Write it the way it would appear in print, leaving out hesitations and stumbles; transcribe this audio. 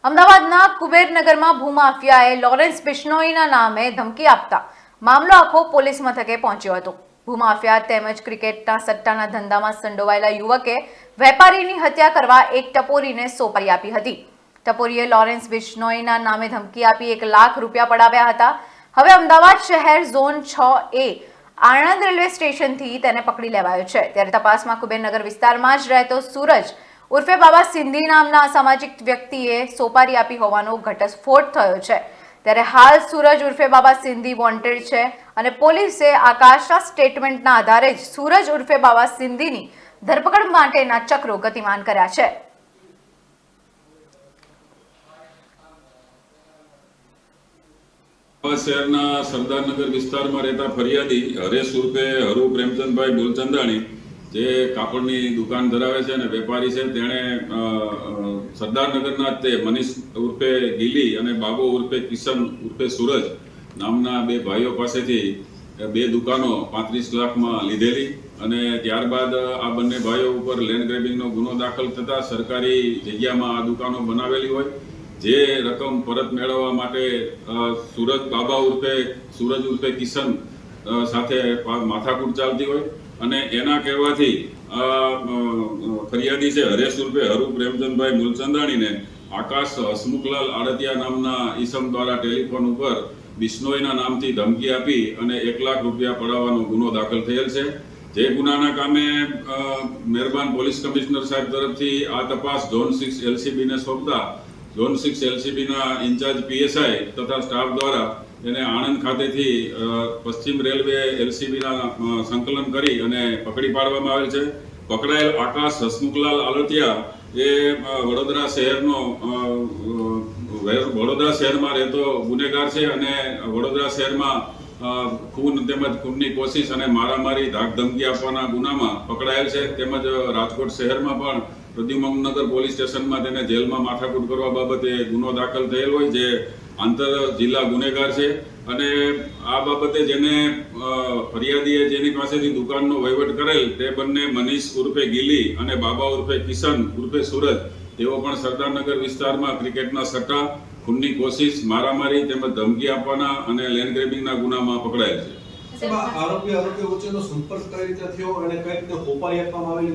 અમદાવાદના કુબેરનગરમાં ભૂમાફિયાએ લોરેન્સ બિશ્નોઈના નામે ધમકી આપતા મામલો આખો પોલીસ મથકે પહોંચ્યો હતો। ભૂમાફિયા તેમજ ક્રિકેટના સટ્ટાના ધંધામાં સંડોવાયેલા યુવકે વેપારીની હત્યા કરવા એક ટપોરીને સોપારી આપી હતી। ટપોરીએ લોરેન્સ બિશ્નોઈના નામે ધમકી આપી 1 લાખ રૂપિયા પડાવ્યા હતા। હવે અમદાવાદ શહેર ઝોન 6A આણંદ રેલવે સ્ટેશનથી તેને પકડી લેવાયો છે। ત્યારે તપાસમાં કુબેરનગર વિસ્તારમાં જ રહેતો સૂરજ ઉર્ફે બાબા સિંધી નામના અસામાજિક વ્યક્તિએ સોપારી આપી હોવાનો ઘટસ્ફોટ થયો છે। ત્યારે હાલ સૂરજ ઉર્ફે બાબા સિંધી વોન્ટેડ છે અને પોલીસે આકાશના સ્ટેટમેન્ટના આધારે જ સૂરજ ઉર્ફે બાબા સિંધીની ધરપકડ માટેના ચક્રો ગતિમાન કર્યા છે। શહેરના સરદારનગર વિસ્તારમાં રહેતા ફરિયાદી હરેશ ઉર્ફે હરુ પ્રેમચંદભાઈ બોલચંદાણી જે કાપડની દુકાન ધરાવે છે અને વેપારી છે, તેણે સરદારનગરના તે મનીષ ઉર્ફે ગીલી અને બાબો ઉર્ફે કિશન ઉર્ફે સૂરજ નામના 2 ભાઈઓ પાસેથી 2 દુકાનો 35 લાખમાં લીધેલી અને ત્યારબાદ આ બંને ભાઈઓ ઉપર લેન્ડ ગ્રેબિંગનો ગુનો દાખલ થતા સરકારી જગ્યામાં આ દુકાનો બનાવેલી હોય જે રકમ પરત મેળવવા માટે સૂરજ ઉર્ફે કિશન સાથે માથાકૂટ ચાલતી હોય અને એના કહેવાથી ફરિયાદી છે હરેશ ઉર્ફે હરુ પ્રેમચંદભાઈ મૂલચંદાણીને આકાશ હસમુખલાલ આડતિયા નામના ઈસમ દ્વારા ટેલિફોન ઉપર બિશ્નોઈના નામથી ધમકી આપી અને 1 લાખ રૂપિયા પડાવવાનો ગુનો દાખલ થયેલ છે। જે ગુનાના કામે મહેરબાન પોલીસ કમિશનર સાહેબ તરફથી આ તપાસ ઝોન 6 LCBને સોંપતા ઝોન 6 LCBના ઇન્ચાર્જ PSI તથા સ્ટાફ દ્વારા એને આણંદ ખાતેથી પશ્ચિમ રેલવે LCBના સંકલન કરી અને પકડી પાડવામાં આવેલ છે। પકડાયેલ આકાશ હસમુખલાલ આલતિયા એ વડોદરા શહેરમાં રહેતો ગુનેગાર છે અને વડોદરા શહેરમાં ખૂન તેમજ ખૂનની કોશિશ અને મારામારી ધાક ધમકી આપવાના ગુનામાં પકડાયેલ છે। તેમજ રાજકોટ શહેરમાં પણ પ્રદ્યુમનનગર પોલીસ સ્ટેશનમાં તેને જેલમાં માથાકૂટ કરવા બાબતે ગુનો દાખલ થયેલ હોય જે આંતર જિલ્લા ગુનેગાર છે અને આ બાબતે જેને ફરિયાદીએ જેની પાસેથી દુકાનનો વહીવટ કરેલ તે બંને મનીષ ઉર્ફે ગીલી અને બાબા ઉર્ફે કિશન ઉર્ફે સૂરજ તેઓ પણ સરદારનગર વિસ્તારમાં ક્રિકેટના સટ્ટા, ખૂનની કોશિશ, મારામારી તેમજ ધમકી આપવાના અને લેન્ડ ગ્રેબિંગના ગુનામાં પકડાયેલ છે। આરોપી વચ્ચેનો સંપર્ક કઈ રીતે થયો અને કઈ રીતે સોપારી આપવામાં આવેલી?